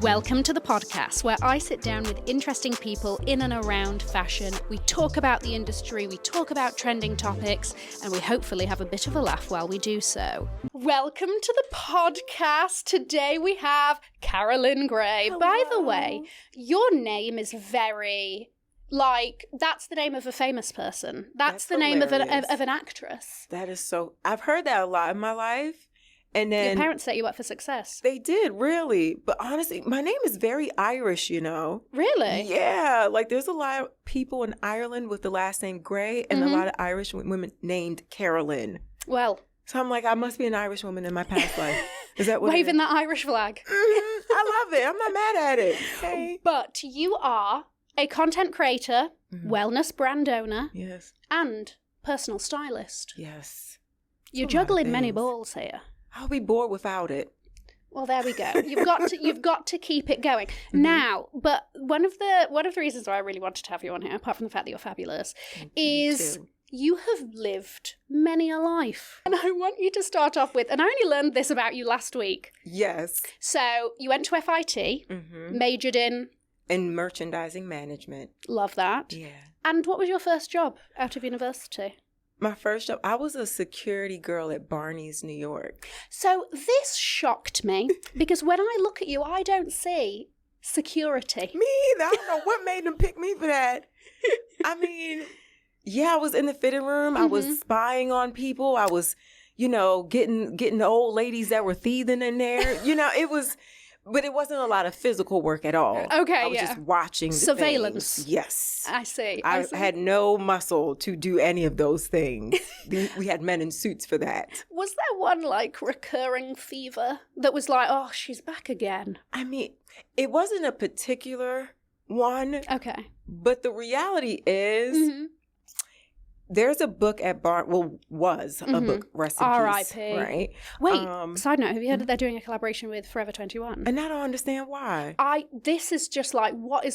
Welcome to the podcast where I sit down with interesting people in and around fashion. We talk about the industry, we talk about trending topics, and we hopefully have a bit of a laugh while we do so. Welcome to the podcast. Today we have Carolyn Gray. Hello. By the way, your name is very... that's the name of a famous person. That's the name of an actress. That is so... I've heard that a lot in my life. And then... Your parents set you up for success. They did, really. But honestly, my name is very Irish, you know? Really? Yeah. Like, there's a lot of people in Ireland with the last name Gray and a lot of Irish women named Carolyn. Well... So I'm like, I must be an Irish woman in my past life. Is that what Waving that Irish flag. I love it. I'm not mad at it. Hey. But you are a content creator, wellness brand owner, Yes. and personal stylist. Yes. You're juggling many balls here. I'll be bored without it. Well, there we go. You've got to keep it going. Now, but one of the reasons why I really wanted to have you on here, apart from the fact that you're fabulous, is you have lived many a life. And I want you to start off with, and I only learned this about you last week. Yes. So you went to FIT, majored in merchandising management. Love that. Yeah. And what was your first job out of university? My first job, I was a security girl at Barney's, New York. So this shocked me because when I look at you, I don't see security. Me either. I don't know what made them pick me for that. I mean, yeah, I was in the fitting room. I was spying on people. I was, getting the old ladies that were thieving in there. But it wasn't a lot of physical work at all. Okay, I was just watching the surveillance. things. Yes. I see. I had no muscle to do any of those things. We had men in suits for that. Was there one recurring thiever that was like, oh, she's back again? I mean, it wasn't a particular one. Okay. But the reality is... There's a book at was a book, rest in peace, R.I.P. right? Wait, side note, have you heard that they're doing a collaboration with Forever 21? And I don't understand why. This is just what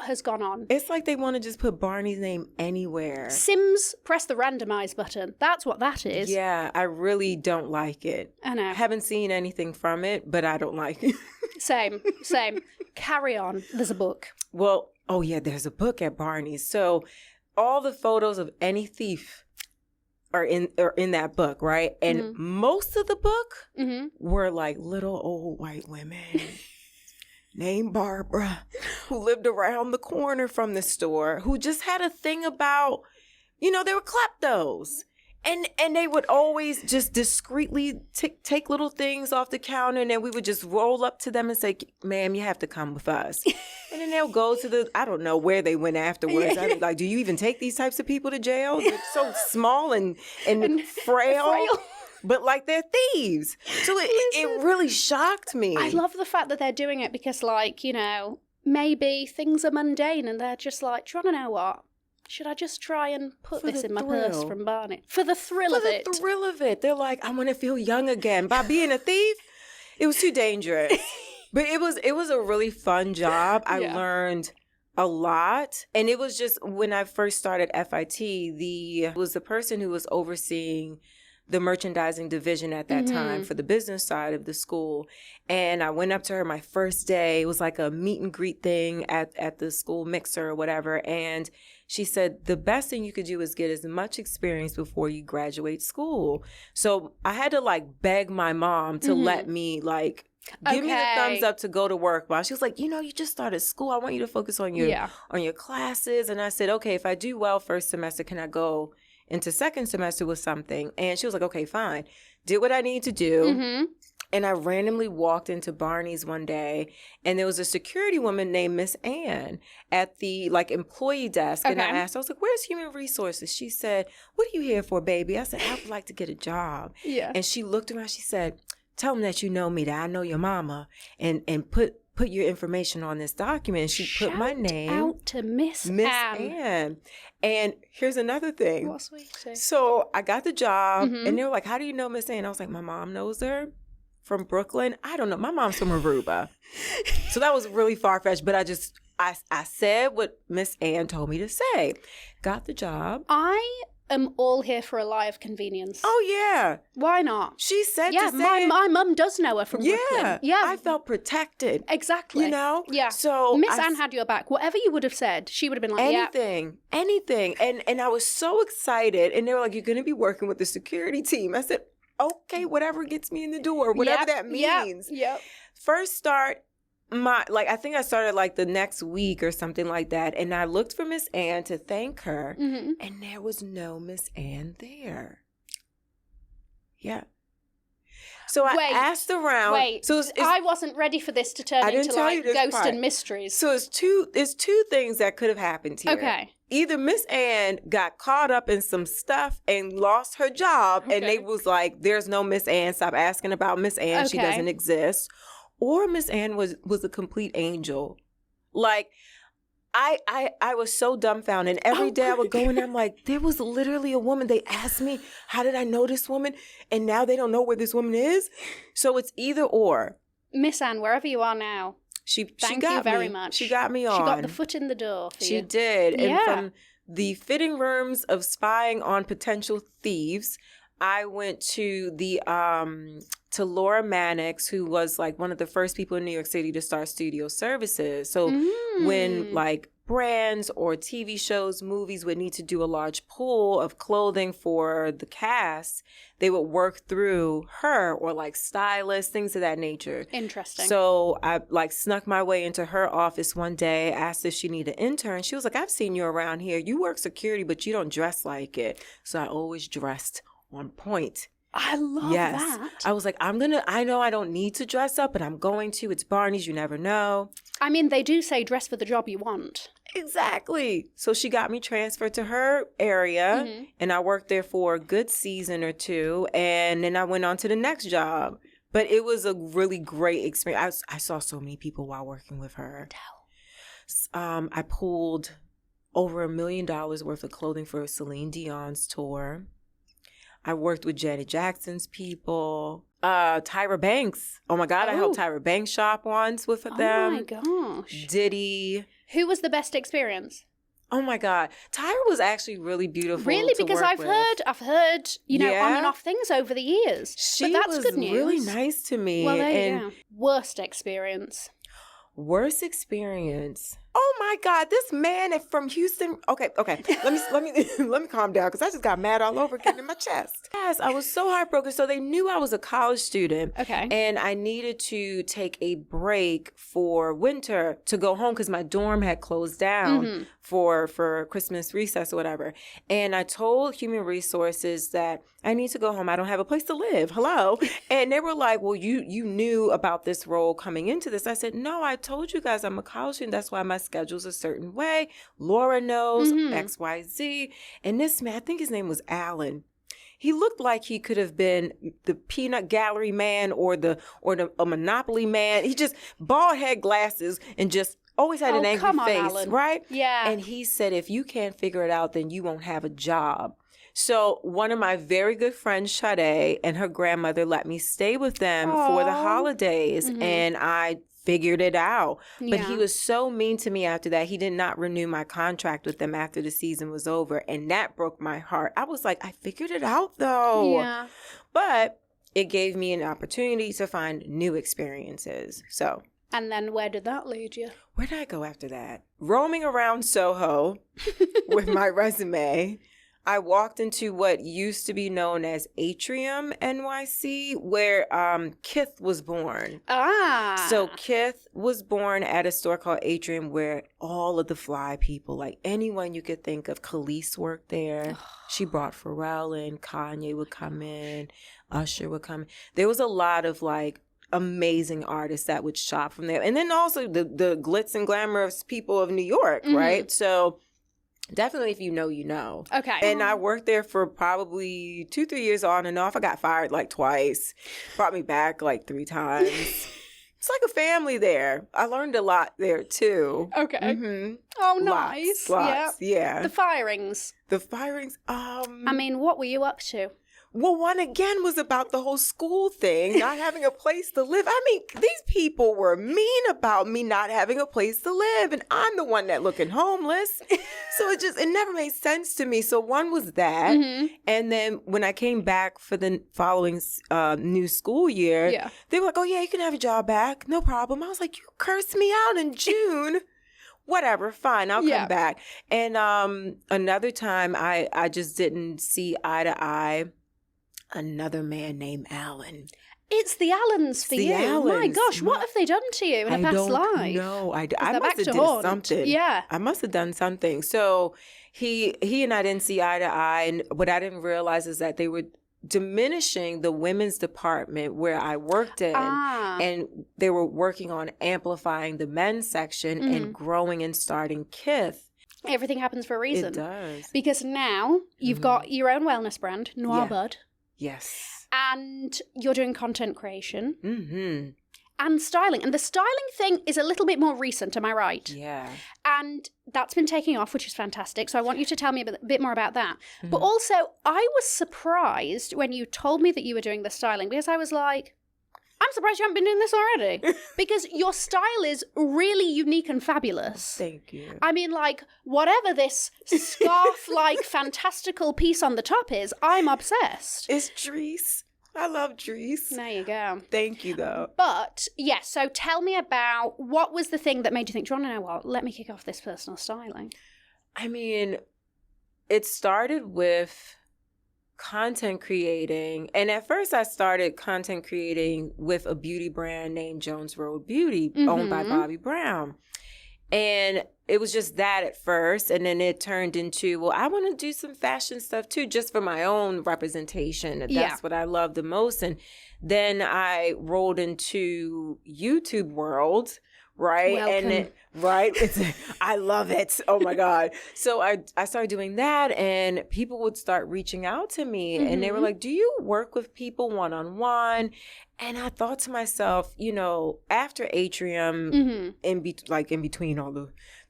has gone on? It's like they want to just put Barney's name anywhere. Sims, press the randomize button. That's what that is. Yeah, I really don't like it. I know. I haven't seen anything from it, but I don't like it. Same. Carry on. There's a book. Well, there's a book at Barney's. So... all the photos of any thief are in that book, right? And most of the book were little old white women named Barbara who lived around the corner from the store who just had a thing about, they were kleptos. And they would always just discreetly take little things off the counter, and then we would just roll up to them and say, ma'am, you have to come with us. And then they'll go to I don't know where they went afterwards. I'm like, do you even take these types of people to jail? They're so small and frail. But they're thieves. So it really shocked me. I love the fact that they're doing it because maybe things are mundane and they're just like, do you want to know what? Should I just try and put this in my purse from Barney? For the thrill of it. For the thrill of it. They're like, I want to feel young again. By being a thief, it was too dangerous. But it was a really fun job. I learned a lot. And it was just when I first started FIT, it was the person who was overseeing the merchandising division at that time for the business side of the school. And I went up to her my first day. It was like a meet and greet thing at the school mixer or whatever. And she said, the best thing you could do is get as much experience before you graduate school. So I had to beg my mom to let me give me the thumbs up to go to work. While she was like, you just started school. I want you to focus on your classes. And I said, okay, if I do well first semester, can I go into second semester with something? And she was like, okay, fine. Did what I need to do. And I randomly walked into Barney's one day, and there was a security woman named Miss Ann at the employee desk. And I asked, I was like, where's human resources? She said, what are you here for, baby? I said, I would like to get a job. Yeah. And she looked around. She said, tell them that you know me, that I know your mama, and put your information on this document. And she put my name. Out to Miss Ann. And here's another thing. What sweet. So I got the job, and they were like, how do you know Miss Ann? I was like, my mom knows her. From Brooklyn? I don't know. My mom's from Aruba. So that was really far-fetched, but I said what Miss Ann told me to say. Got the job. I all here for a lie of convenience. Oh, yeah. Why not? She said Yeah, to say my mum does know her from Brooklyn. Yeah. I felt protected. Exactly. You know? Yeah. So Miss Anne had your back. Whatever you would have said, she would have been like, anything. And I was so excited. And they were like, you're going to be working with the security team. I said, okay, whatever gets me in the door, whatever that means. Yep. First start, I think I started like the next week or something like that. And I looked for Miss Anne to thank her. Mm-hmm. And there was no Miss Anne there. Yeah. So I asked around. So I wasn't ready for this to turn into like Ghost and Mysteries. So it's two things that could have happened here. Okay. Either Miss Anne got caught up in some stuff and lost her job, and they was like, "There's no Miss Anne. Stop asking about Miss Anne. She doesn't exist." Or Miss Anne was a complete angel. Like, I was so dumbfounded. And every day I would go and I'm like, there was literally a woman. They asked me, how did I know this woman? And now they don't know where this woman is. So it's either or. Miss Anne, wherever you are now, thank you very much. She got me on. She got the foot in the door for you. She did. And from the fitting rooms of spying on potential thieves, I went to to Laura Mannix, who was like one of the first people in New York City to start studio services. So when like brands or TV shows, movies would need to do a large pool of clothing for the cast, they would work through her or like stylists, things of that nature. Interesting. So I like snuck my way into her office one day, asked if she needed an intern. She was like, I've seen you around here. You work security, but you don't dress like it. So I always dressed on point. I love that. I was like, I know I don't need to dress up, but I'm going to. It's Barney's, you never know. I mean, they do say dress for the job you want. Exactly. So she got me transferred to her area, and I worked there for a good season or two, and then I went on to the next job. But it was a really great experience. I saw so many people while working with her. I pulled over $1 million worth of clothing for Celine Dion's tour. I worked with Janet Jackson's people. Tyra Banks. Oh my God, I helped Tyra Banks shop once with them. Oh my gosh. Diddy. Who was the best experience? Oh my God. Tyra was actually really beautiful. Really? Because I've heard, on and off things over the years. She but that's was good news. Really nice to me. Well, there you go. Worst experience. Oh my God, this man from Houston. Okay. Let me calm down because I just got mad all over again in my chest. Yes, I was so heartbroken. So they knew I was a college student. Okay. And I needed to take a break for winter to go home because my dorm had closed down for Christmas recess or whatever. And I told Human Resources that I need to go home. I don't have a place to live. Hello. And they were like, well, you knew about this role coming into this. I said, no, I told you guys I'm a college student. That's why my schedule's a certain way. Laura knows XYZ. And this man, I think his name was Alan. He looked like he could have been the peanut gallery man or a Monopoly man. He just bald head glasses and just always had an angry face, Alan. Right? Yeah. And he said, if you can't figure it out, then you won't have a job. So one of my very good friends, Sade, and her grandmother let me stay with them for the holidays. And I figured it out. But he was so mean to me after that. He did not renew my contract with them after the season was over. And that broke my heart. I was like, I figured it out though. Yeah. But it gave me an opportunity to find new experiences. So. And then where did that lead you? Where did I go after that? Roaming around Soho with my resume. I walked into what used to be known as Atrium NYC, where Kith was born. So Kith was born at a store called Atrium where all of the fly people, like anyone you could think of, Khalees worked there. She brought Pharrell in, Kanye would come in, Usher would come in. There was a lot of like amazing artists that would shop from there. And then also the glitz and glamour of people of New York, right? So definitely, if you know, you know. Okay. And I worked there for probably 2-3 years on and off. I got fired like twice. Brought me back like 3 times. It's like a family there. I learned a lot there too. Okay. Oh, nice. Lots. Yeah. The firings. The firings. I mean, what were you up to? Well, one again was about the whole school thing, not having a place to live. I mean, these people were mean about me not having a place to live, and I'm the one that looking homeless. So it never made sense to me. So one was that. Mm-hmm. And then when I came back for the following new school year, they were like, oh, yeah, you can have your job back. No problem. I was like, you cursed me out in June. Whatever, fine, I'll come back. And another time I just didn't see eye to eye. Another man named Alan. It's the Allens for you. Allens. My gosh, what have they done to you in a past life? No, I must have done something. Yeah. I must have done something. So he and I didn't see eye to eye. And what I didn't realize is that they were diminishing the women's department where I worked in. And they were working on amplifying the men's section and growing and starting Kith. Everything happens for a reason. It does. Because now you've got your own wellness brand, Noir Bud. Yes. And you're doing content creation. Mm-hmm. And styling. And the styling thing is a little bit more recent, am I right? Yeah. And that's been taking off, which is fantastic. So I want you to tell me a bit more about that. Mm-hmm. But also, I was surprised when you told me that you were doing the styling, because I was like, I'm surprised you haven't been doing this already. Because your style is really unique and fabulous. Thank you. I mean, like, whatever this scarf-like fantastical piece on the top is, I'm obsessed. It's Dries. I love Dries. There you go. Thank you, though. But, yes, so tell me about what was the thing that made you think, do you want to know what? Let me kick off this personal styling. I mean, it started with content creating. And at first I started content creating with a beauty brand named Jones Road Beauty, owned by Bobby Brown. And it was just that at first. And then it turned into, well, I want to do some fashion stuff too, just for my own representation. That's what I love the most. And then I rolled into YouTube world. Right. Welcome. And I love it. Oh my God. So I started doing that, and people would start reaching out to me and they were like, do you work with people one-on-one? And I thought to myself, after Atrium, in between all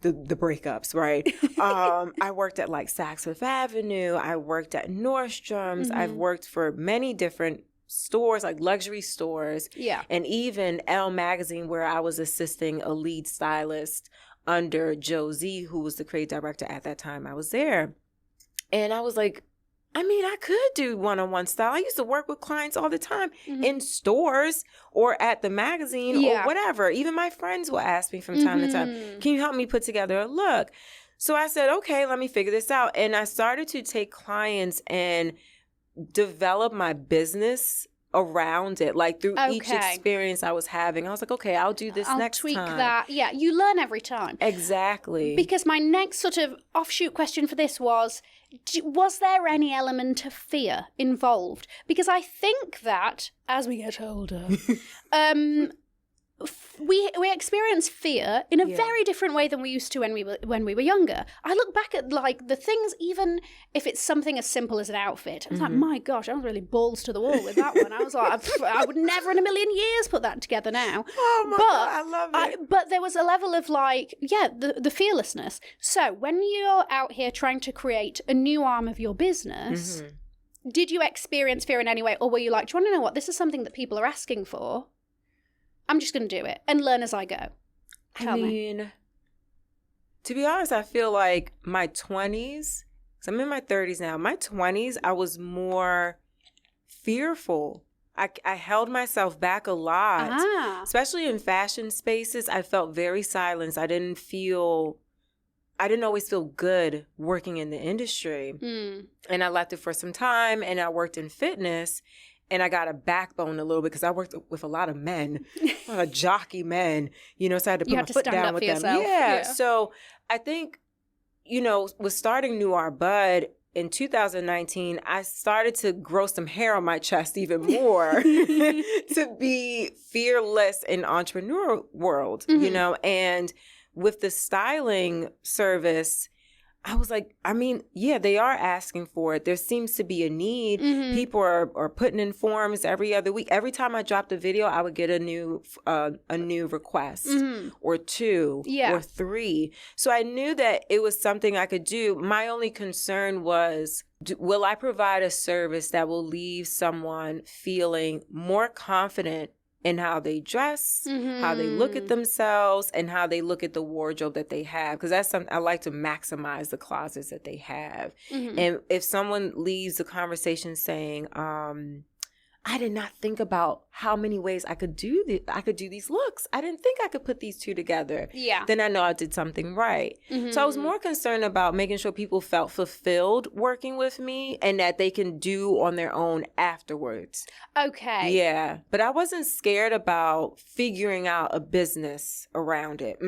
the breakups, right? I worked at like Saks Fifth Avenue. I worked at Nordstrom's. I've worked for many different stores, like luxury stores. Yeah. And even Elle Magazine, where I was assisting a lead stylist under Josie, who was the creative director at that time I was there. And I was like, I mean, I could do one-on-one style. I used to work with clients all the time in stores or at the magazine or whatever. Even my friends will ask me from time to time, can you help me put together a look? So I said, okay, let me figure this out. And I started to take clients and develop my business around it, like through each experience I was having. I was like, okay, I'll do this next time. I'll tweak that. Yeah, you learn every time. Exactly. Because my next sort of offshoot question for this was there any element of fear involved? Because I think that as we get older, we experience fear in a very different way than we used to when we were younger. I look back at like the things, even if it's something as simple as an outfit, I was like, my gosh, I was really balls to the wall with that one. I was like, I would never in a million years put that together now. Oh my God, I love it. But there was a level of like, the fearlessness. So when you're out here trying to create a new arm of your business, did you experience fear in any way? Or were you like, do you want to know what? This is something that people are asking for. I'm just going to do it and learn as I go. Tell me. To be honest, I feel like my 20s, because I'm in my 30s now, my 20s, I was more fearful. I held myself back a lot, especially in fashion spaces. I felt very silenced. I didn't always feel good working in the industry. And I left it for some time, and I worked in fitness. And I got a backbone a little bit because I worked with a lot of men, a lot of jockey men, so I had to put my foot down with them. Yeah. So I think, with starting Noir Bud in 2019, I started to grow some hair on my chest even more to be fearless in entrepreneur world, and with the styling service, I was like, I mean, yeah, they are asking for it. There seems to be a need. Mm-hmm. People are putting in forms every other week. Every time I dropped a video, I would get a new request or 2 or 3. So I knew that it was something I could do. My only concern was, will I provide a service that will leave someone feeling more confident in how they dress, how they look at themselves, and how they look at the wardrobe that they have. Because that's something I like to maximize the closets that they have. And if someone leaves the conversation saying, I did not think about how many ways I could do these looks. I didn't think I could put these two together. Yeah. Then I know I did something right. So I was more concerned about making sure people felt fulfilled working with me and that they can do on their own afterwards. Okay. Yeah. But I wasn't scared about figuring out a business around it.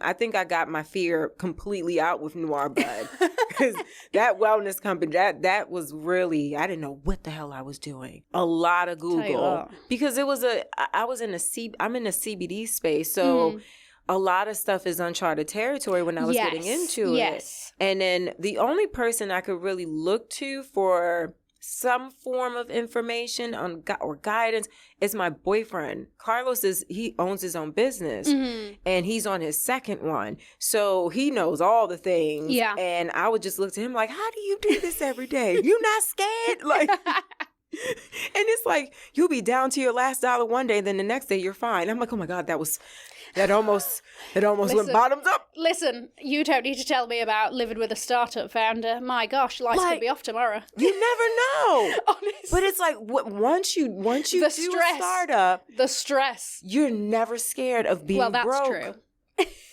I think I got my fear completely out with Noir Bud. Because that wellness company, that was really, I didn't know what the hell I was doing. A lot of Google. Because I'm in the CBD space. So a lot of stuff is uncharted territory when I was getting into it. And then the only person I could really look to for some form of information or guidance is my boyfriend. Carlos he owns his own business and he's on his second one. So he knows all the things. Yeah. And I would just look to him like, how do you do this every day? You not scared? Like, and it's like, you'll be down to your last dollar one day, then the next day you're fine. I'm like, oh my God, that almost went bottoms up. Listen, you don't need to tell me about living with a startup founder. My gosh, lights could be off tomorrow. You never know. Honestly. But it's like once you do a startup, the stress. You're never scared of being broke. Well, that's true.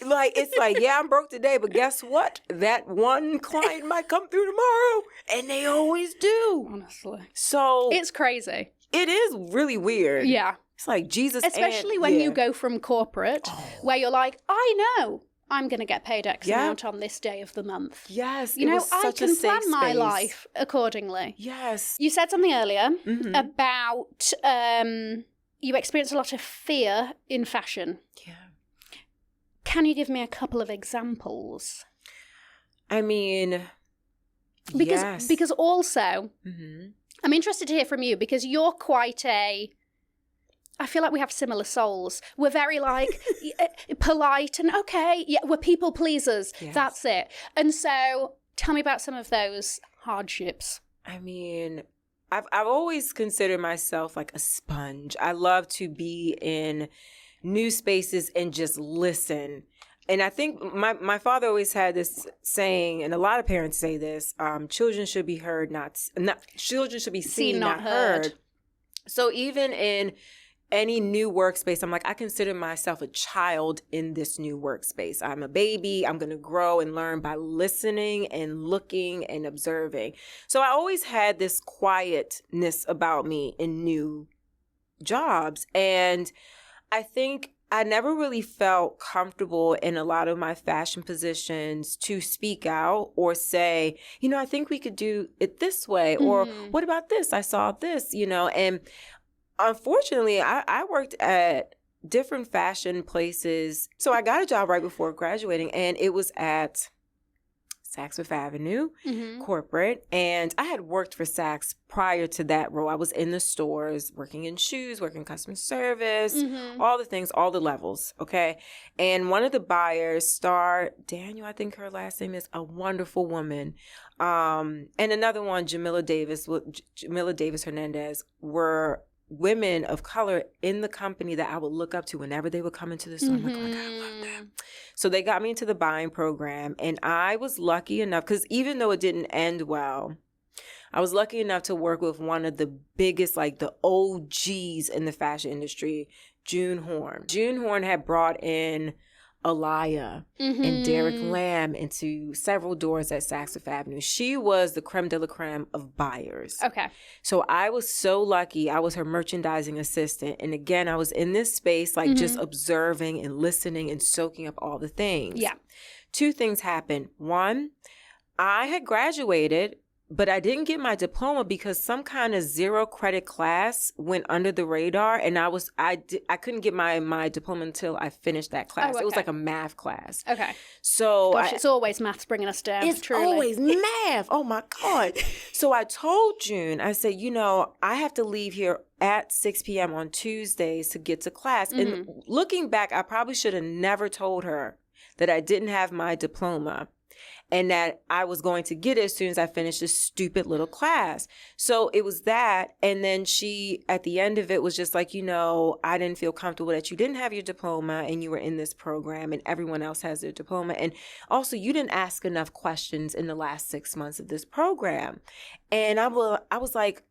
Like, it's like, yeah, I'm broke today, but guess what? That one client might come through tomorrow, and they always do. Honestly. So it's crazy. It is really weird. Yeah. It's like Jesus. Especially when you go from corporate, where you're like, I know I'm going to get paid X amount on this day of the month. Yes. You know, I can plan my life accordingly. Yes. You said something earlier about you experienced a lot of fear in fashion. Yeah. Can you give me a couple of examples? I mean, because also, I'm interested to hear from you because you're quite I feel like we have similar souls. We're very like polite and we're people pleasers. Yes. That's it. And so tell me about some of those hardships. I mean, I've always considered myself like a sponge. I love to be in new spaces and just listen. And I think my father always had this saying, and a lot of parents say this, children should be heard, children should be seen, not heard. So even in any new workspace, I'm like, I consider myself a child in this new workspace. I'm a baby. I'm going to grow and learn by listening and looking and observing. So I always had this quietness about me in new jobs. And I think I never really felt comfortable in a lot of my fashion positions to speak out or say, I think we could do it this way. Or what about this? I saw this, and unfortunately, I worked at different fashion places. So I got a job right before graduating, and it was at Saks Fifth Avenue, corporate. And I had worked for Saks prior to that role. I was in the stores, working in shoes, working customer service, all the things, all the levels, okay? And one of the buyers, Star Daniel, I think her last name is, a wonderful woman. And another one, Jamila Davis Hernandez, were women of color in the company that I would look up to whenever they would come into the store. I'm like, oh my God, I love them. So they got me into the buying program, and I was lucky enough, because even though it didn't end well, I was lucky enough to work with one of the biggest, like the OGs in the fashion industry, June Horn. June Horn had brought in Alaya and Derek Lamb into several doors at Saks Fifth Avenue. She was the creme de la creme of buyers. Okay. So I was so lucky. I was her merchandising assistant. And again, I was in this space, like just observing and listening and soaking up all the things. Yeah. 2 things happened. One, I had graduated but I didn't get my diploma because some kind of 0 credit class went under the radar, and I couldn't get my diploma until I finished that class. It was like a math class. Okay. So Gosh, it's always maths bringing us down. It's truly. always math. Oh my God. So I told June, I said, I have to leave here at 6 p.m. on Tuesdays to get to class. And looking back, I probably should have never told her that I didn't have my diploma and that I was going to get it as soon as I finished this stupid little class. So it was that. And then she, at the end of it, was just like, I didn't feel comfortable that you didn't have your diploma and you were in this program and everyone else has their diploma. And also, you didn't ask enough questions in the last 6 months of this program. And I was like,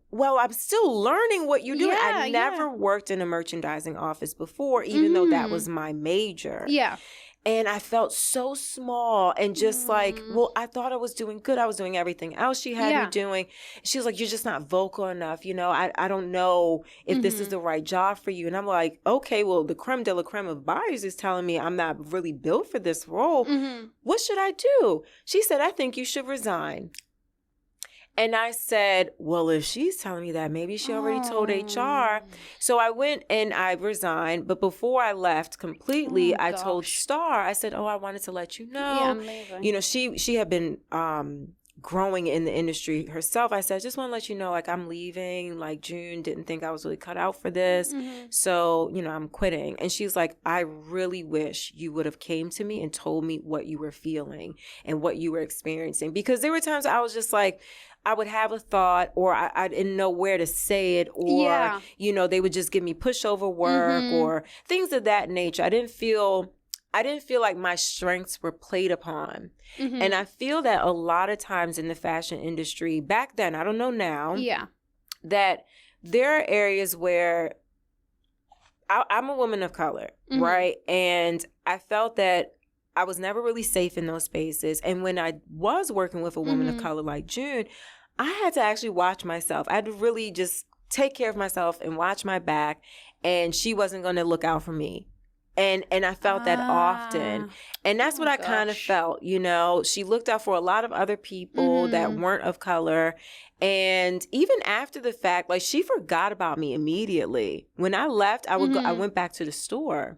well, I'm still learning what you do. I never worked in a merchandising office before, even though that was my major. Yeah. And I felt so small and just like, well, I thought I was doing good. I was doing everything else she had me doing. She was like, you're just not vocal enough. I don't know if this is the right job for you. And I'm like, okay, well, the creme de la creme of buyers is telling me I'm not really built for this role. What should I do? She said, I think you should resign. And I said, well, if she's telling me that, maybe she already told HR. So I went and I resigned. But before I left completely, I told Star, I said, I wanted to let you know. Yeah, I'm leaving. She had been growing in the industry herself. I said, I just want to let you know, like, I'm leaving. Like, June didn't think I was really cut out for this. So, I'm quitting. And she's like, I really wish you would have came to me and told me what you were feeling and what you were experiencing. Because there were times I was just like, I would have a thought or I didn't know where to say it or, they would just give me pushover work or things of that nature. I didn't feel like my strengths were played upon. And I feel that a lot of times in the fashion industry, back then, I don't know now, that there are areas where I'm a woman of color, right? And I felt that I was never really safe in those spaces. And when I was working with a woman of color like June, I had to actually watch myself. I had to really just take care of myself and watch my back. And she wasn't going to look out for me. And I felt that often. And that's what I kind of felt, She looked out for a lot of other people that weren't of color. And even after the fact, like, she forgot about me immediately. When I left, I went back to the store.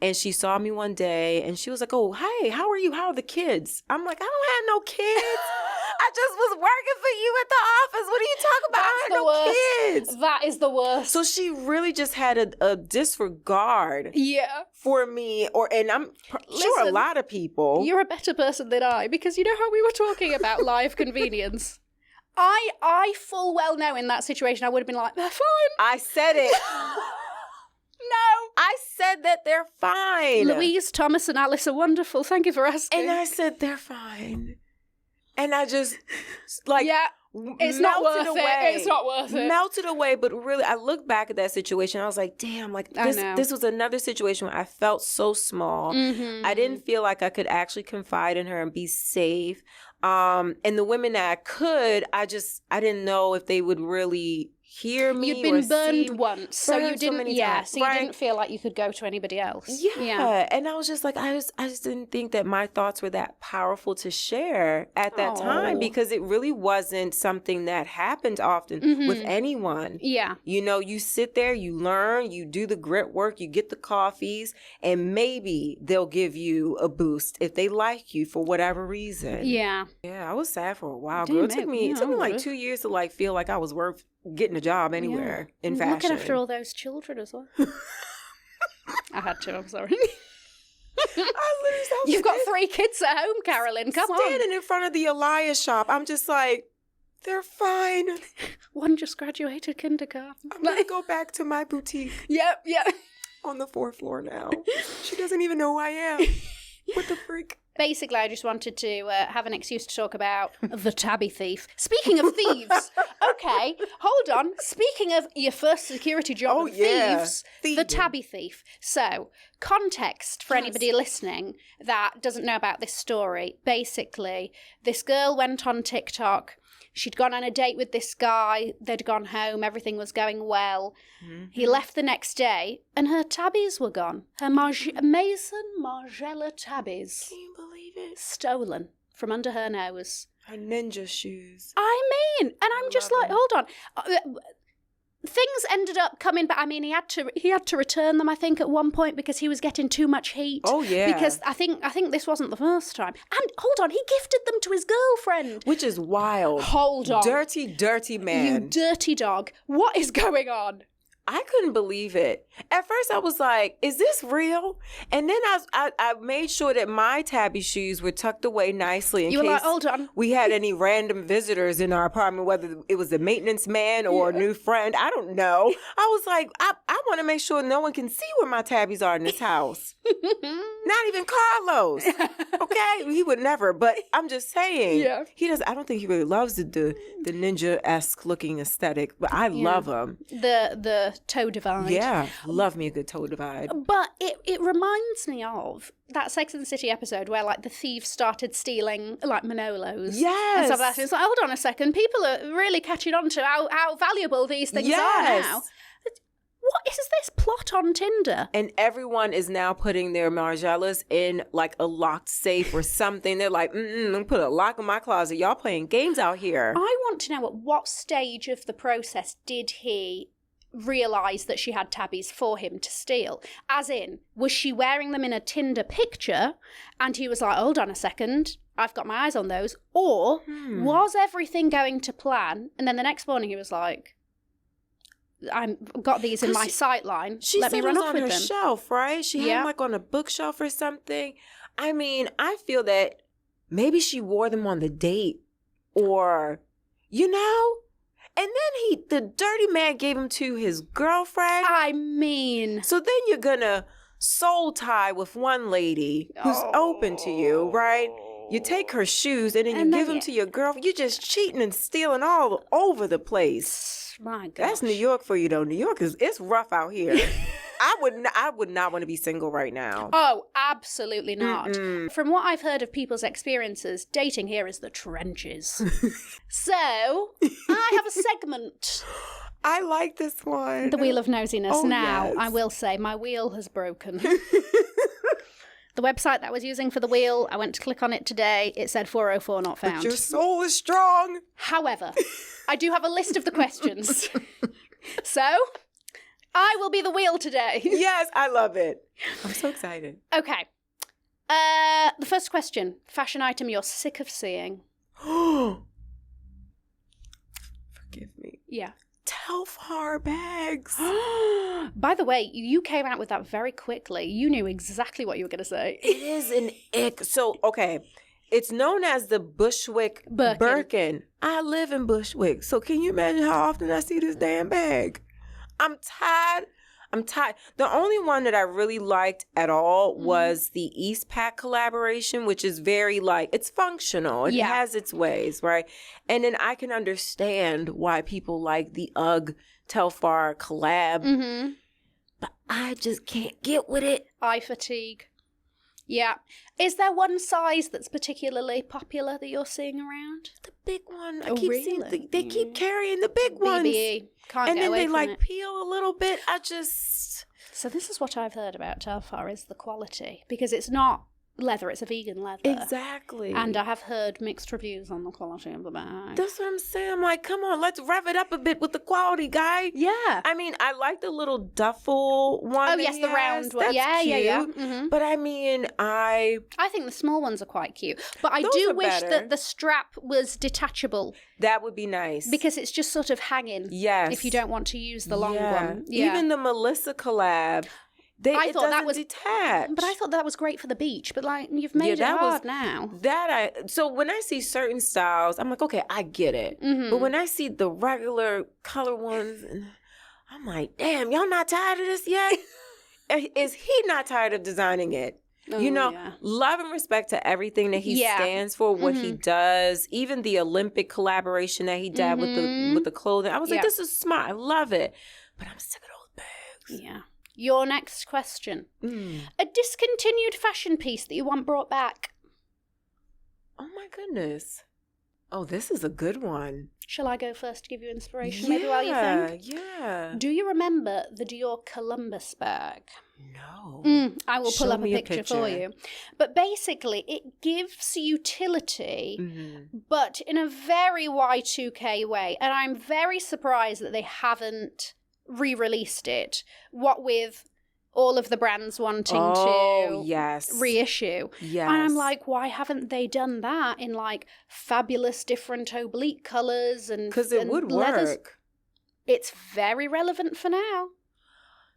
And she saw me one day and she was like, oh, hey, how are you? How are the kids? I'm like, I don't have no kids. I just was working for you at the office. What are you talking about? I had no kids. That is the worst. So she really just had a disregard for me. And I'm sure a lot of people. You're a better person than I, because you know how we were talking about live convenience? I full well know in that situation I would have been like, they're fine. I said it. No. I said that they're fine. Louise, Thomas, and Alice are wonderful. Thank you for asking. And I said, they're fine. And I just, like, it's not worth it. It's not worth it. Melted away. But really, I look back at that situation. I was like, damn, like, this was another situation where I felt so small. I didn't feel like I could actually confide in her and be safe. And the women that I could, I didn't know if they would really hear me. You'd been burned once, so you didn't. You didn't feel like you could go to anybody else. Yeah, and I was just like, I just didn't think that my thoughts were that powerful to share at that time, because it really wasn't something that happened often with anyone. Yeah, you sit there, you learn, you do the grit work, you get the coffees, and maybe they'll give you a boost if they like you for whatever reason. Yeah, I was sad for a while, girl. It took me like 2 years to like feel like I was worth getting a job anywhere in fashion. Looking after all those children as well. I had to, I'm sorry. You've got 3 kids at home, Carolyn. Come on. Standing in front of the Elias shop, I'm just like, they're fine. One just graduated kindergarten. I'm going to go back to my boutique. Yep. On the 4th floor now. She doesn't even know who I am. What the freak? Basically, I just wanted to have an excuse to talk about the tabby thief. Speaking of thieves, okay, hold on. Speaking of your first security job of thieves, the tabby thief. So, context for anybody listening that doesn't know about this story. Basically, this girl went on TikTok. She'd gone on a date with this guy. They'd gone home. Everything was going well. He left the next day, and her tabbies were gone. Her Maison Margiela tabbies. Can you believe it? Stolen from under her nose. Her ninja shoes. I mean, and I'm just like, hold on. Things ended up coming back. I mean, he had to return them, I think, at one point because he was getting too much heat. Oh, yeah. Because I think this wasn't the first time. And hold on, he gifted them to his girlfriend. Which is wild. Hold on. Dirty, dirty man. You dirty dog. What is going on? I couldn't believe it. At first, I was like, is this real? And then I made sure that my tabby shoes were tucked away nicely in You were case like, hold on. we had any random visitors in our apartment, whether it was a maintenance man or a new friend. I don't know. I was like, I want to make sure no one can see where my tabbies are in this house. Not even Carlos. Okay? He would never. But I'm just saying. Yeah. I don't think he really loves the ninja-esque looking aesthetic, but I love him. The toe divide. Yeah, love me a good toe divide. But it reminds me of that Sex and the City episode where like the thieves started stealing like Manolos. Yes. And stuff like that. It's like, hold on a second, people are really catching on to how valuable these things are now. What is this plot on Tinder? And everyone is now putting their Margielas in like a locked safe or something. They're like, I'm put a lock in my closet. Y'all playing games out here. I want to know at what stage of the process did he realise that she had tabbies for him to steal? As in, was she wearing them in a Tinder picture and he was like, hold on a second, I've got my eyes on those? Or was everything going to plan and then the next morning he was like, I've got these in my sight line. Let me run off with them. She said it was on her shelf, right? She had them like on a bookshelf or something. I mean, I feel that maybe she wore them on the date or, you know? And then the dirty man gave him to his girlfriend. I mean. So then you're going to soul tie with one lady who's open to you, right? You take her shoes and then you give them to your girlfriend. You're just cheating and stealing all over the place. My God. That's New York for you, though. New York it's rough out here. I would not want to be single right now. Oh, absolutely not. From what I've heard of people's experiences, dating here is the trenches. So, I have a segment. I like this one. The Wheel of Nosiness. Now, yes. I will say, my wheel has broken. The website that I was using for the wheel, I went to click on it today. It said 404 not found. But your soul is strong. However, I do have a list of the questions. So, I will be the wheel today. Yes, I love it. I'm so excited. Okay. The first question. Fashion item you're sick of seeing. Forgive me. Yeah. Telfar bags. By the way, you came out with that very quickly. You knew exactly what you were going to say. It is an ick. So, okay. It's known as the Bushwick Birkin. I live in Bushwick. So can you imagine how often I see this damn bag? I'm tired. The only one that I really liked at all was the Eastpak collaboration, which is very it's functional. It has its ways, right? And then I can understand why people like the UGG Telfar collab. But I just can't get with it. Eye fatigue. Yeah. Is there one size that's particularly popular that you're seeing around? The big one. I keep seeing they keep carrying the big ones. BBE. Can't and get then away they from like it. peel a little bit. So this is what I've heard about Telfar is the quality. Because it's not leather, it's a vegan leather. Exactly. And I have heard mixed reviews on the quality of the bag. That's what I'm saying. I'm like, come on, let's rev it up a bit with the quality, guy. Yeah. I mean, I like the little duffel one. Oh, yes, the round one. That's cute. Yeah. Mm-hmm. But I mean, I think the small ones are quite cute. But I Those do are wish better. that the strap was detachable. That would be nice. Because it's just sort of hanging. Yes. If you don't want to use the long one. Yeah. Even the Melissa collab. I thought that was detached. But I thought that was great for the beach. But you've made it hard now. So when I see certain styles, I'm like, okay, I get it. Mm-hmm. But when I see the regular color ones, I'm like, damn, y'all not tired of this yet? Is he not tired of designing it? Love and respect to everything that he stands for, what he does, even the Olympic collaboration that he did with the clothing. I was like, this is smart. I love it. But I'm sick of those bags. Yeah. Your next question. A discontinued fashion piece that you want brought back. Oh my goodness. Oh, this is a good one. Shall I go first to give you inspiration, maybe while you think? Yeah. Do you remember the Dior Columbus bag? No. I will pull Show up a me picture for you. But basically, it gives utility, but in a very Y2K way. And I'm very surprised that they haven't re-released it. What with all of the brands wanting to reissue. Yes. And I'm like, why haven't they done that in like fabulous different oblique colours and because it would leathers? work. It's very relevant for now.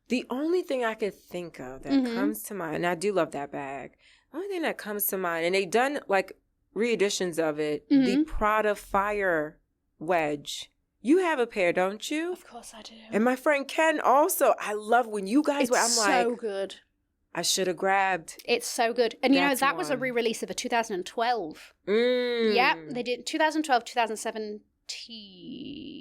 The only thing I could think of that comes to mind, and I do love that bag. The only thing that comes to mind, and they've done like re-editions of it, the Prada Fire wedge. You have a pair, don't you? Of course I do. And my friend Ken also. I love when you guys were. I'm so like, good. I should have grabbed. It's so good. And you know, that was a re-release of a 2012. Yeah, they did 2012, 2017.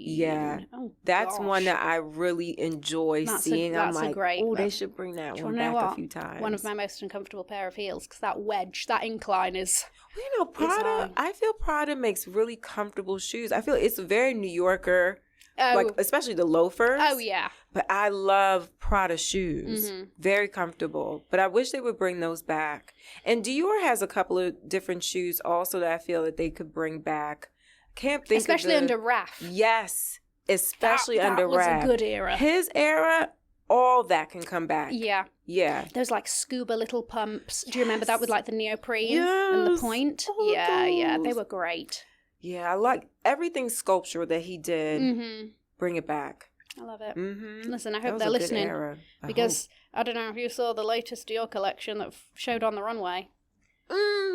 Yeah. Oh, that's gosh. one that I really enjoy seeing. I'm like, oh, they should bring that one back a few times. One of my most uncomfortable pair of heels, because that wedge, that incline is... Well, you know, Prada, I feel Prada makes really comfortable shoes. I feel it's very New Yorker, like especially the loafers. Oh, yeah. But I love Prada shoes. Very comfortable. But I wish they would bring those back. And Dior has a couple of different shoes also that I feel that they could bring back. Can't think especially of under Raf. Yes, especially under Raf. That was a good era. His era, all that can come back. Yeah. Yeah. Those like scuba little pumps. Do you remember that with like the neoprene and the point? Yeah, they were great. Yeah, I like everything sculptural that he did. Bring it back. I love it. Listen, I hope was they're a good listening era. because I don't know if you saw the latest Dior collection that showed on the runway.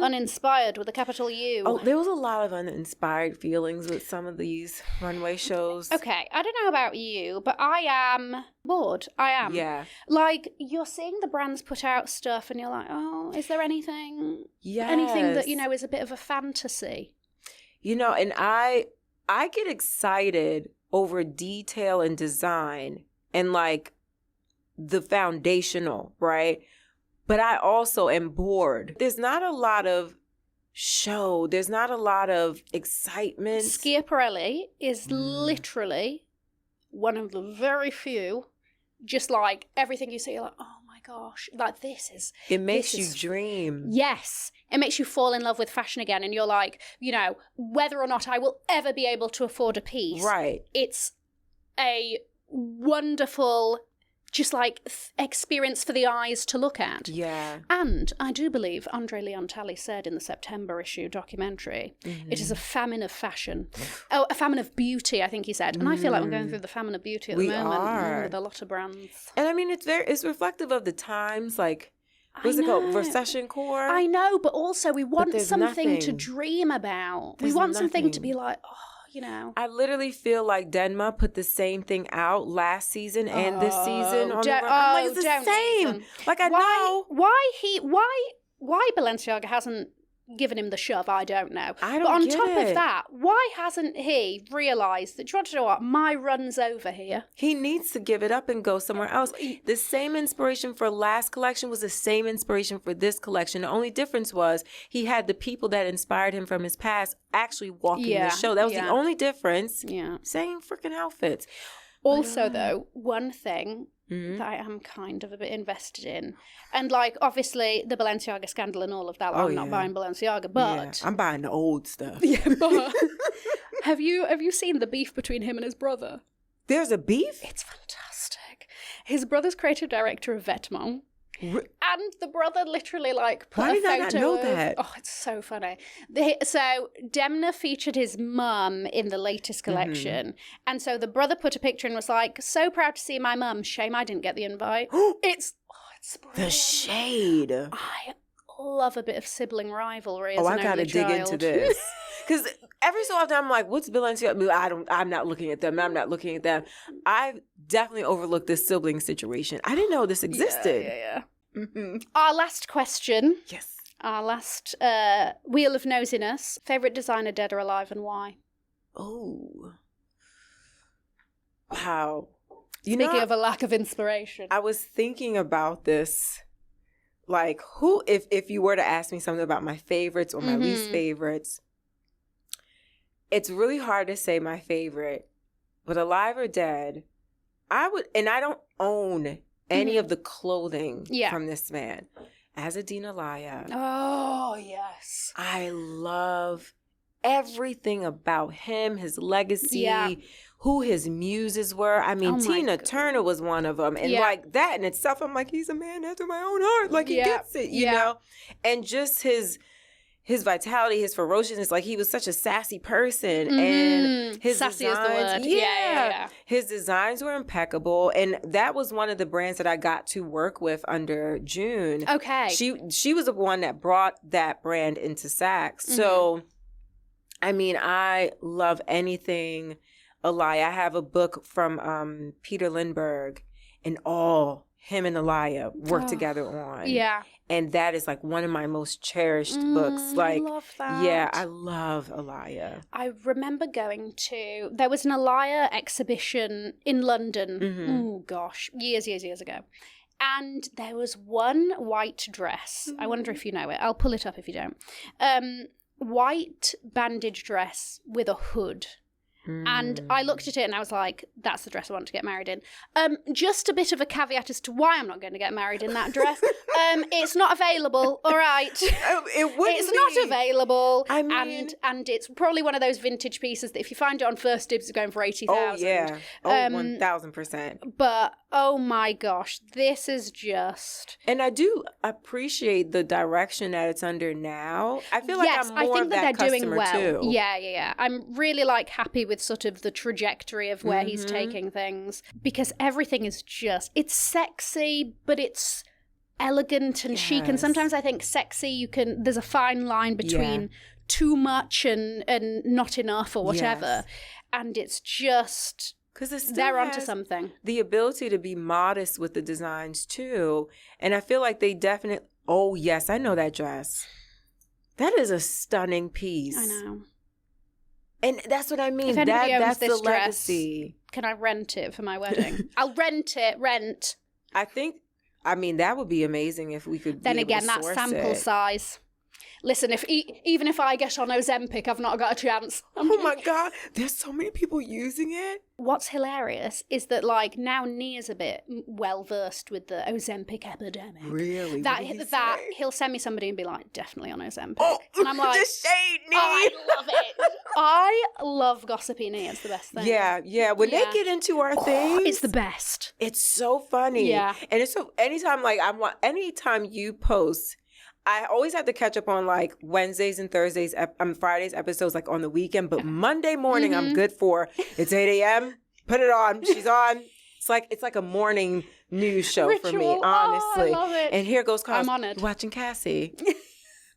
Uninspired with a capital U. Oh, there was a lot of uninspired feelings with some of these runway shows. Okay, I don't know about you, but I am bored. I am. Yeah. Like, you're seeing the brands put out stuff and you're like, oh, is there anything that, you know, is a bit of a fantasy? You know, and I get excited over detail and design and like the foundational, right? But I also am bored. There's not a lot of show. There's not a lot of excitement. Schiaparelli is literally one of the very few, just like everything you see, you're like, oh my gosh, like this is... It makes you dream. Yes. It makes you fall in love with fashion again. And you're like, you know, whether or not I will ever be able to afford a piece. Right. It's a wonderful... just like experience for the eyes to look at. Yeah. And I do believe Andre Leontali said in the September issue documentary, it is a famine of fashion. Oh, a famine of beauty, I think he said. And I feel like we're going through the famine of beauty at the moment with a lot of brands. And I mean, it's reflective of the times, like, what's it called? Recession core? I know, but also we want something to dream about. We want something to be like, oh, you know. I literally feel like Denma put the same thing out last season and this season on the run. I'm like, it's the same. Even. Like, I know. Why Balenciaga hasn't given him the shove, I don't know. I don't But on get top it. of that, why hasn't he realised that, do you want to know what? My run's over here. He needs to give it up and go somewhere else. The same inspiration for last collection was the same inspiration for this collection. The only difference was he had the people that inspired him from his past actually walking the show. That was the only difference. Yeah. Same freaking outfits. Also, though, one thing that I am kind of a bit invested in, and like obviously the Balenciaga scandal and all of that. I'm not buying Balenciaga, but I'm buying the old stuff. Yeah, but have you seen the beef between him and his brother? There's a beef? It's fantastic. His brother's creative director of Vetements. And the brother literally like put Why a did photo I not know of, that? Oh, it's so funny. So Demna featured his mum in the latest collection. And so the brother put a picture and was like, so proud to see my mum. Shame I didn't get the invite. It's brilliant. The shade. I love a bit of sibling rivalry as I an gotta only dig child. into this. Because every so often I'm like, what's Balenciaga? I'm not looking at them. I'm not looking at them. I've definitely overlooked this sibling situation. I didn't know this existed. Yeah. Our last question. Yes. Our last wheel of nosiness. Favorite designer, dead or alive, and why? Oh. Wow. Speaking of a lack of inspiration. I was thinking about this. Like, who, if you were to ask me something about my favorites or my least favorites, It's really hard to say my favorite, but alive or dead, I don't own any of the clothing from this man. Azzedine Alaïa. Oh, yes. I love everything about him, his legacy, who his muses were. I mean, Tina Turner was one of them. And like that in itself, I'm like, he's a man after my own heart. Like he gets it, you know? And just his vitality, his ferociousness, like he was such a sassy person. And his sassy designs, is the word. Yeah. His designs were impeccable. And that was one of the brands that I got to work with under June. Okay. She was the one that brought that brand into Saks. So, I mean, I love anything Alaïa. I have a book from Peter Lindbergh, and all him and Alaïa work together on. Yeah. And that is like one of my most cherished books. Like, I love that. Yeah, I love Alaïa. I remember there was an Alaïa exhibition in London. Oh gosh, years ago. And there was one white dress. I wonder if you know it. I'll pull it up if you don't. White bandage dress with a hood. And I looked at it and I was like, that's the dress I want to get married in. Just a bit of a caveat as to why I'm not going to get married in that dress. It's not available, all right? It's not available. I mean... And it's probably one of those vintage pieces that if you find it on First Dibs, it's going for 80,000. Oh, yeah. 1,000%. But, oh my gosh, this is just... And I do appreciate the direction that it's under now. I feel like I'm more of that customer, doing well. Too. Yeah. I'm really, like, happy with sort of the trajectory of where he's taking things, because everything is just, it's sexy, but it's elegant and chic. And sometimes I think sexy, there's a fine line between too much and not enough or whatever. And it's just, because they're onto something. The ability to be modest with the designs too. And I feel like they definitely, oh yes, I know that dress. That is a stunning piece. I know. And that's what I mean. If anybody owns that's this the dress, legacy. Can I rent it for my wedding? I'll rent it. I mean, that would be amazing if we could. Then again, that sample size. Listen, even if I get on Ozempic, I've not got a chance. Oh my God, there's so many people using it. What's hilarious is that, like, now Nia's a bit well versed with the Ozempic epidemic. Really? That he'll send me somebody and be like, definitely on Ozempic. Oh, and I'm like, the shade, Nia. Oh, I love it. I love gossipy Nia. It's the best thing. Yeah. When they get into our things, it's the best. It's so funny. Yeah. And it's so anytime you post. I always have to catch up on like Wednesdays and Thursdays, Fridays episodes like on the weekend. But Monday morning, I'm good for. It's 8 a.m. Put it on. She's on. It's like a morning news show for me, honestly. I love it. And here goes Carl. I'm on it. Watching Cassie.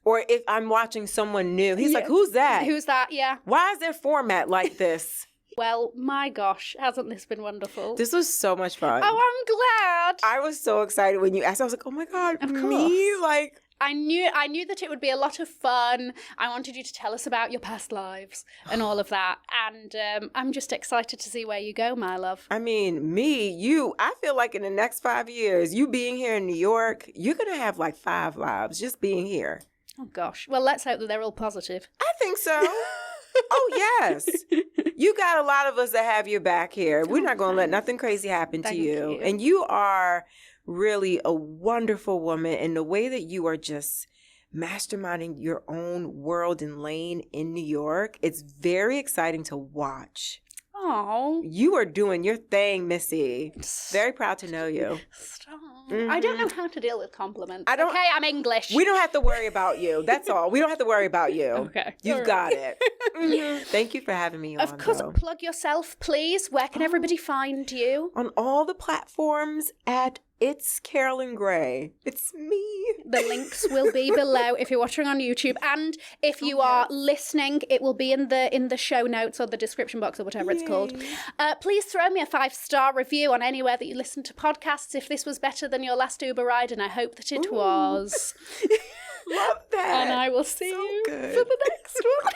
Or if I'm watching someone new, he's like, "Who's that? Who's that?" Yeah. Why is their format like this? Well, my gosh, hasn't this been wonderful? This was so much fun. Oh, I'm glad. I was so excited when you asked. I was like, "Oh my God, of me?" Course. Like. I knew that it would be a lot of fun. I wanted you to tell us about your past lives and all of that. And I'm just excited to see where you go, my love. I mean, I feel like in the next 5 years, you being here in New York, you're going to have like 5 lives just being here. Oh, gosh. Well, let's hope that they're all positive. I think so. Oh, yes. You got a lot of us that have your back here. We're not going to let nothing crazy happen to you. And you are really a wonderful woman, and the way that you are just masterminding your own world and lane in New York, it's very exciting to watch. Oh, you are doing your thing, Missy. Very proud to know you. Stop. I don't know how to deal with compliments. Okay, I'm English. We don't have to worry about you. That's all. We don't have to worry about you. Okay. You've got it. Thank you for having me on. Of course, plug yourself, please. Where can everybody find you? On all the platforms at It's Carolyn Gray. It's me. The links will be below if you're watching on YouTube, and if you are listening, it will be in the show notes or the description box or whatever it's called. Please throw me a 5-star review on anywhere that you listen to podcasts if this was better than your last Uber ride, and I hope that it was. Love that. And I will see you for the next one.